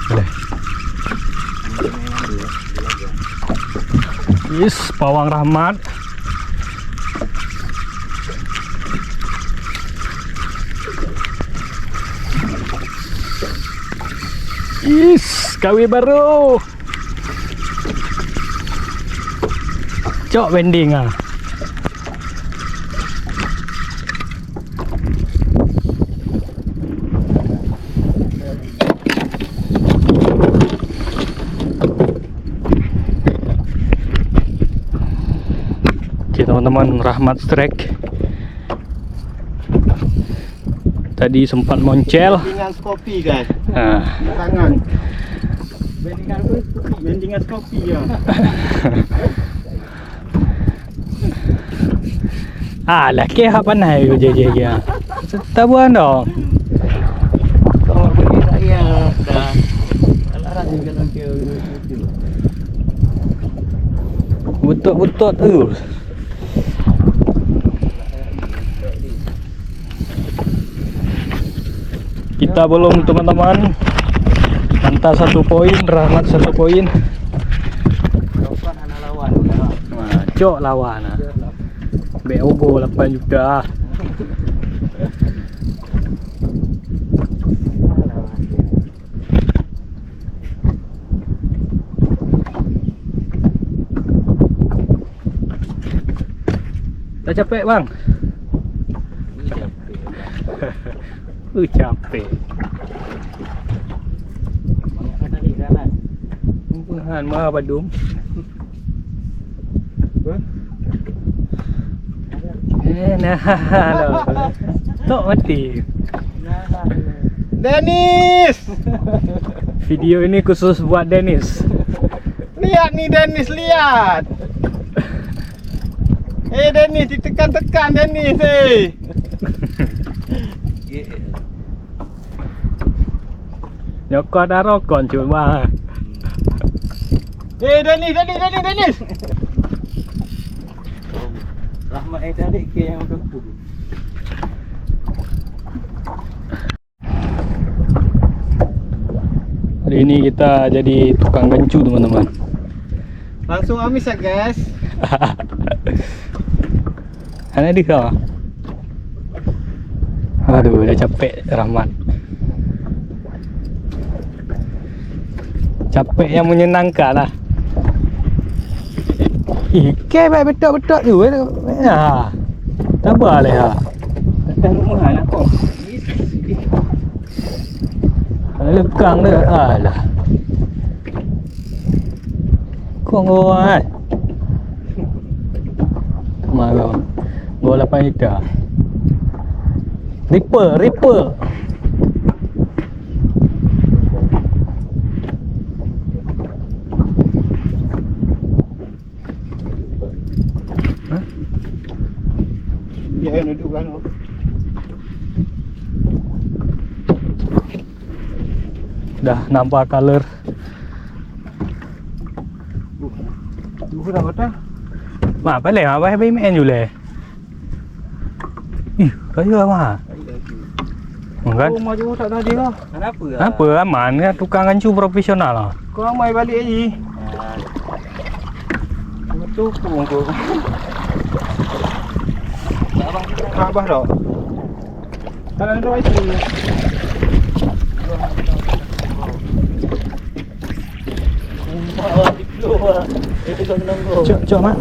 Boleh. Yes, pawang Rahmat. Yes, kawi baru. Cok bending ah. Oke teman-teman, Rahmat strike. Tadi sempat moncel. Bendingan Skopi guys. Nah. Tangan. Bendingan Skopi ya. Laki apa naik je ya. Tabuan dong. Kalau pergi saya dah. Alat juga nanti. Butot-butot tu. Kita belum teman-teman. Anta 1 poin, Rahmat 1 poin. Dapat anak lawan. Nah, cok lawan ah. Beogo 8 juta. Dah capek bang? Capek. Kumpulan mah badum. Nah, tok mati. Dennis. Video ini khusus buat Dennis. Lihat nih Dennis, lihat. Dennis, ditekan-tekan Dennis, Nyokot dah rokok cuma. Dennis. Rahmat tadi ke yang tu. Hari ini kita jadi tukang gancu teman-teman. Langsung amis ya guys. Mana dia kau? Aduh, dah capek Rahmat. Capek yang menyenangkan lah. Baik betul-betul tu. Tak boleh ha. Dah rumah nak kau. Lekang dia. Alah. Kau ngawal. Marah. Gol 8 juta. Ripper. Dia yang duduk kan. Dah nampak color. Dah betul. Mak balik apa main jule. Kayu apa? Kan? Oh, maju tak tadi lah. Kenapa? Apa aman kan tukang gancu profesional lah. Kau mai balik lagi. Betul pun kau. Abah dah. Kalau ada itu. Cok mak.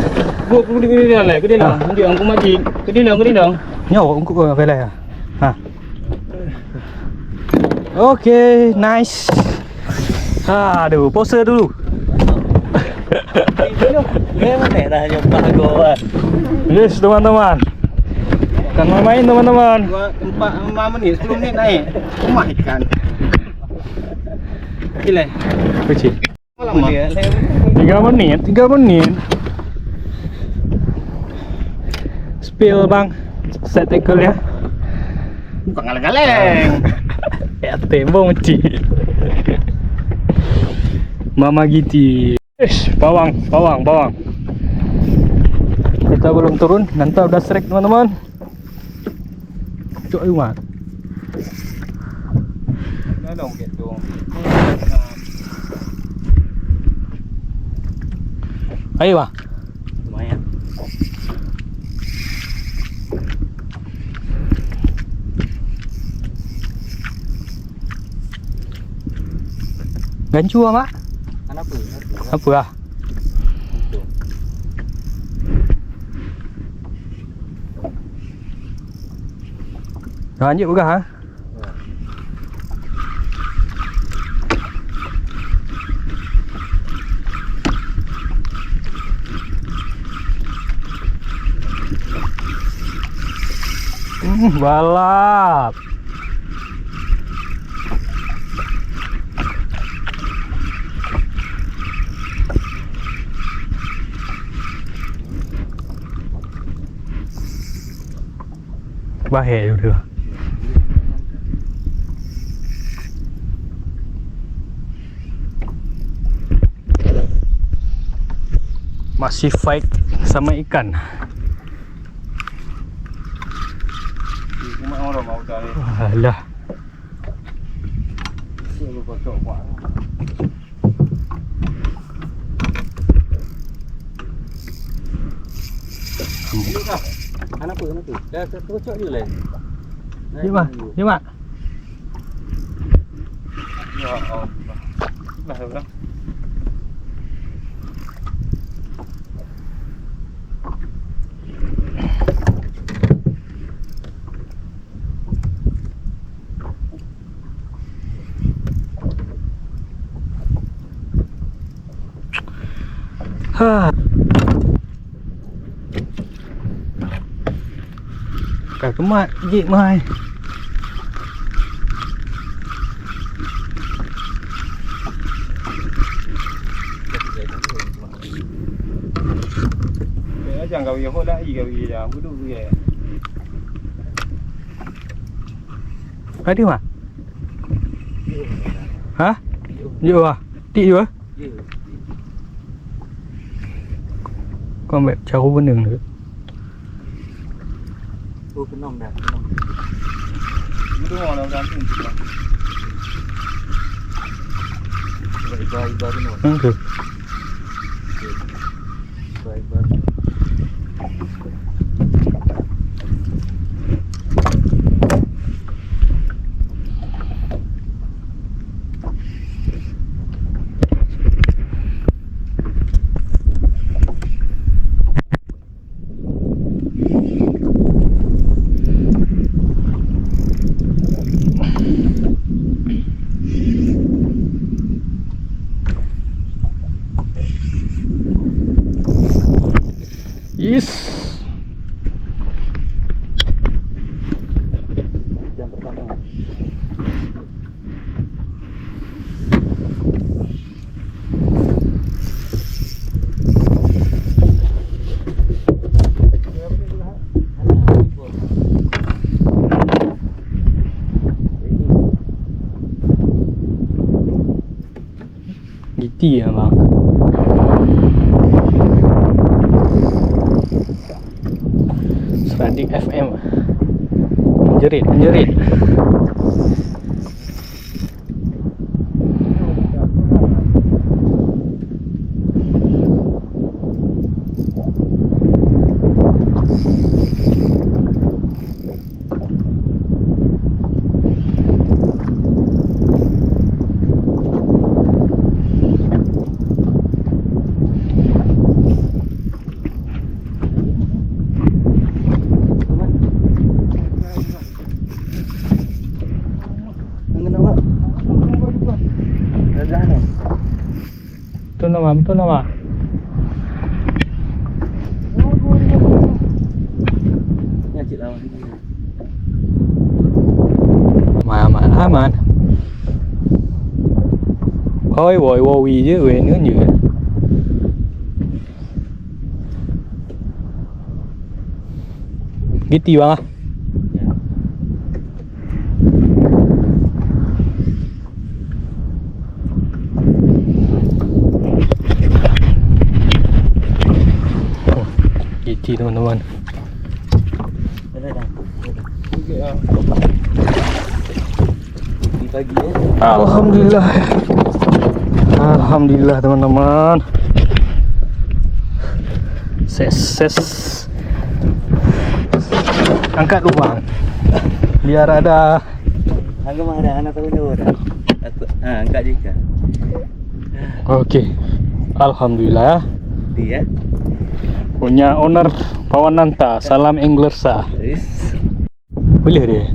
Gua di sini dah lah. Kedai lah. Nanti aku mati. Kedai dah. Nyawa aku ke belai ah. Ha. Okay, nice. Aduh, pose dulu. Mana dah jumpa gua. Yes, teman-teman. Kan main teman-teman. 5 menit 10 menit naik. Rumah ikan. Gila. Kecil. Lama. 3 menit. Spill bang. Set tackle ya. Bukan galeng-galeng. Ya tembong cik. Mama Giti. Bawang. Kita belum turun, nanti udah strike teman-teman. Cok rumah. Mana dong gitu. Ayo mah. Lumayan. Gancu mak. Apa? Apa ah? Lanjut buka ha? Balap. Bahaya juga. Masih fight sama ikan. Cuma orang mau cari. Alah. Lu kocok kuat. Anak tu. Dah kocok je lah. Ni mak. Ni mak. Ya Allah. Lah. Ha. Cả cái mặt dị mai. Jangan kau yang hola, kau yang budu ye. Đi mà. Hả? Dựa à? Tị dựa? Con mẹ cháu vẫn đừng nữa. Tôi cái nòng đẹp. Budu orang orang tu. Baik cái nòng. Không được. Baik. Yes. Jam pertama. Gitu ya bang. Seradik FM. Menjerit. Betul nama. Nyacit lawan. Aman. Khói bội vô vi với quyền nữa nhiều. Gitu bang ah. Gitu teman-teman. pagi ya. Alhamdulillah. Alhamdulillah teman-teman. Ses. Angkat lubang. Biar ada. Angkat mah ada anak tahu dah. Angkat juga. Oke. Alhamdulillah. Dia. Punya owner Pawananta. Salam Englersa. Wis. Boleh dia.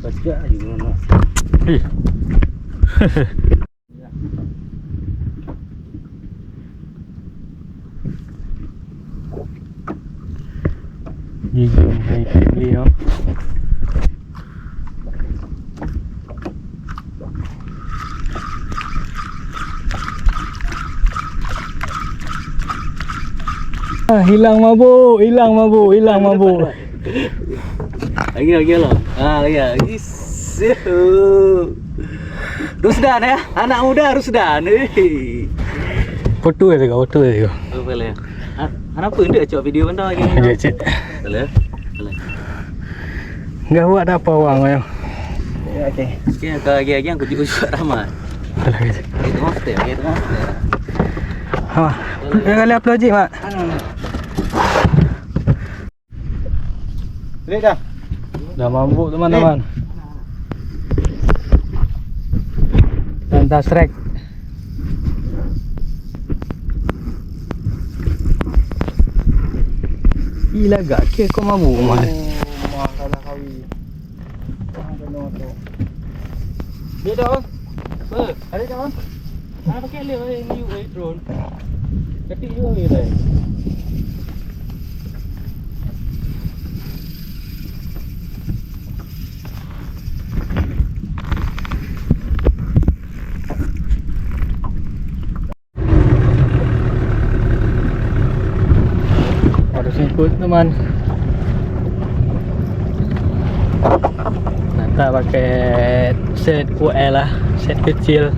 Baca juga mana. Ih. Gigi hai beli ya. Hilang mabuk. Lagi lah. Ya. Rusdan ya, anak muda Rusdan. Foto ya tengok. Oh, boleh. Anak pun dia cok video benda lagi. Dia cek. Boleh. Enggak buat apa wang ya. Okey. Okey, lagi yang aku juga ramai. Itu hostel. Ha. Yang kali upload je mak. Lihat dah. Dah mabuk teman-teman. Lantas trek. Gila gak ke kau mabuk mana? Kalah kawi. Dia dah. Ada dah. Pakai leh ni drone. Ketik juga ni dah. Ikut teman. Nata pakai set UL lah, set kecil.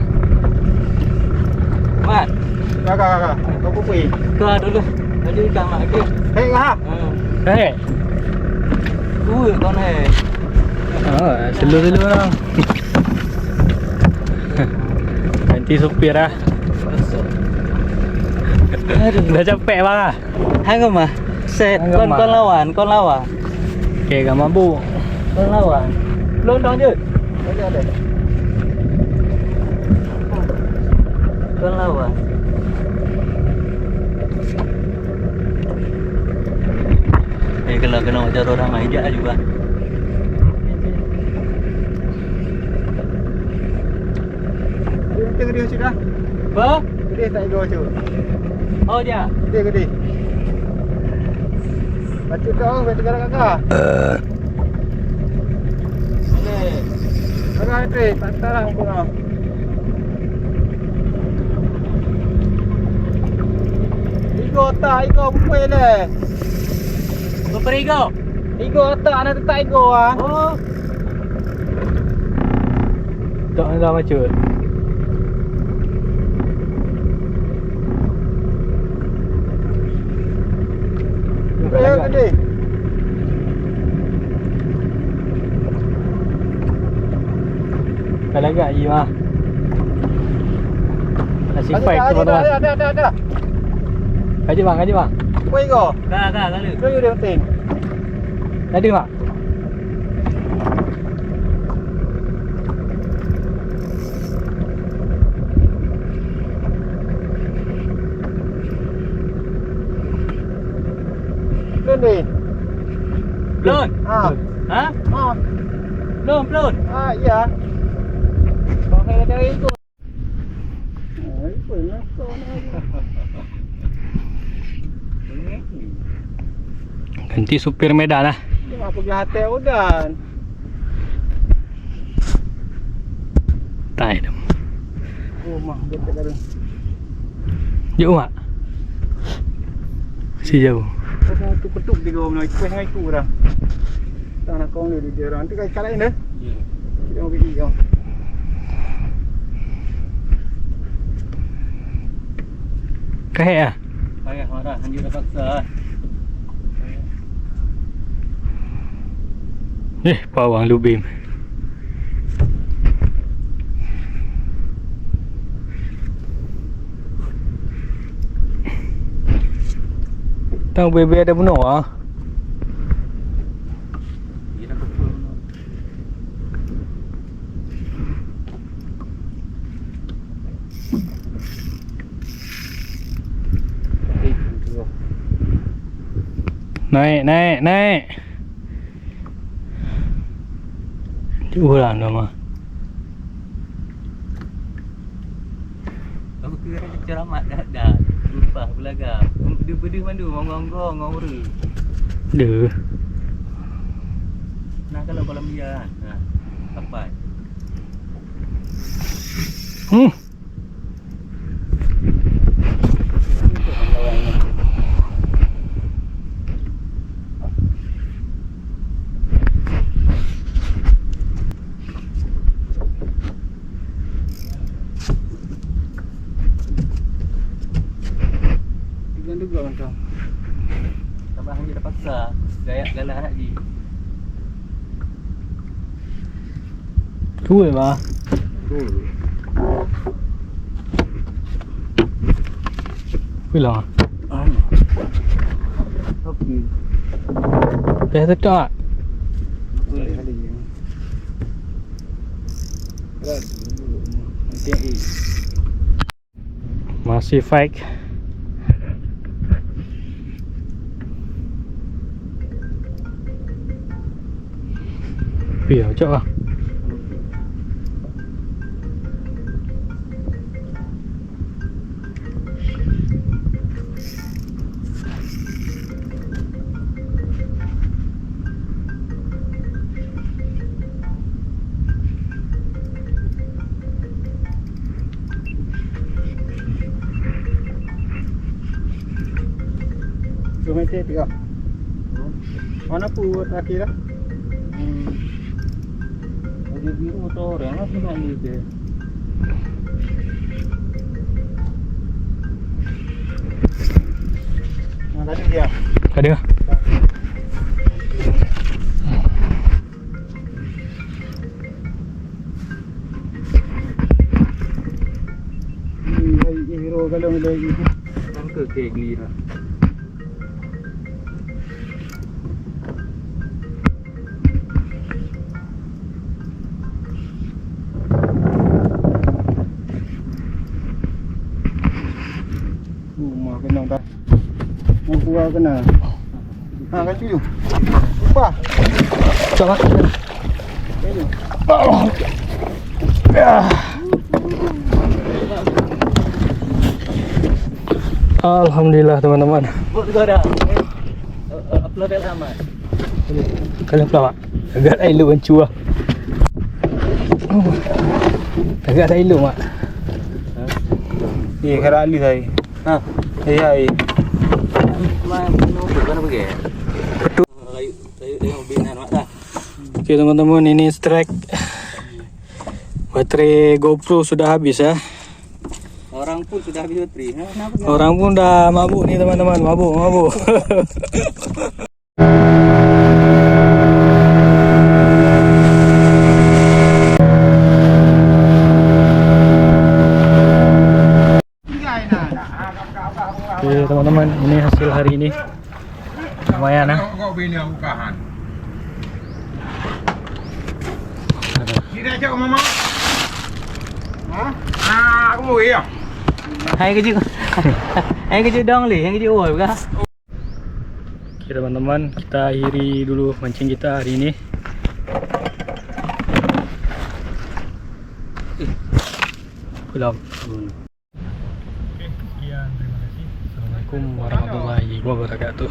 Mat. Kakak. Kau kupi. Kau dulu. Tadi ikan mak ke? Hei ngah. Hei. Kau ni. Oh, selu orang. Ganti supir lah. Dah capek bang ah. Hang mah. Set Hang kon lawan. Okay, gak mabuk. Kon lawan. Londong je. Ada. Kon lawan. Kalau kena macam orang majak juga. Gede sudah. Apa? Gede tak ego tu. Oh dia. Gede. Bacuk kau bagi kakak. Boleh. Kakak itu tak tarang pun. Ego pupui le. Berigo. Ego tak anak tak ego ah. Oh. Tak ada macam. Gede. Kalau agak je mah. Nasi fight teman-teman. Ada. Kaji bang. Pupui ego. Dah lalu. Itu dia penting. Tadi mak. Gede. Belum. Ah. Ha? Ah. Belum. Ah iya. Kau kena dari itu. Ganti supir Medan lah. Cuma pergi hati udan. Tai dah. Oh mah dia tak ada. Jauh mak. Si jauh. Kau tu petuk tiga orang nak ikut dengan itu dah. Tak nak kau ni dia orang. Nanti kau kalahin dah. Kita mau pergi kau. Kahit ah. Payah marah, anjir dah paksa. Pawang lubim. Tang bebe ada bunuh ah. Dia nak betul. Naik. Ulang dah mah. Aku kira ceramat dah. Lupa belaga. Dia berdua mandu ngong-ngong ngong-ngong. Deh. Nah kalau kolam dia kan. Nah. Sampai. Juga macam. Tambah hanya dah paksa. Gaya galah lagi. Tu bah. Pulang. Tapi Dah tetap. boleh kali ni. Berat dulu. Nanti Masih fake. Biar cak ah. Cuma itu tiga. Mana pun terakhir dah. Ada biru motor orang lah nak ni ke. Nah, tadi dia. Ada. Ini hero kalau lagi. Kan ke geli lah. Rumah kena dah. Mau keluar kena. Ha, kat situ. Lupa. Cak ah. Kena. Alhamdulillah teman-teman. Buat juga dah. Upload dah aman. Kalian pula mak. Agak air lu bancu lah. Agak air lu mak. Ni kira ali saya. Ha. Hai. Mai nombor kan pergi. Betul. Kayu tengok binan mak dah. Okey teman-teman, ini strike. Baterai GoPro sudah habis ya. Orang pun sudah habis bateri. Ha, kenapa? Orang pun dah mabuk ni teman-teman, mabuk. Okey teman-teman, ini hasil hari ini. Lumayan ah. Kau bina bukahan. Tidak cak mama. Ha? Aku mau ya. Hai kerja. Hai kerja dong li, yang kerja oi bukan? Okey teman-teman, kita akhiri dulu mancing kita hari ini. Pulang. Sekian, terima kasih. Assalamualaikum warahmatullahi wabarakatuh.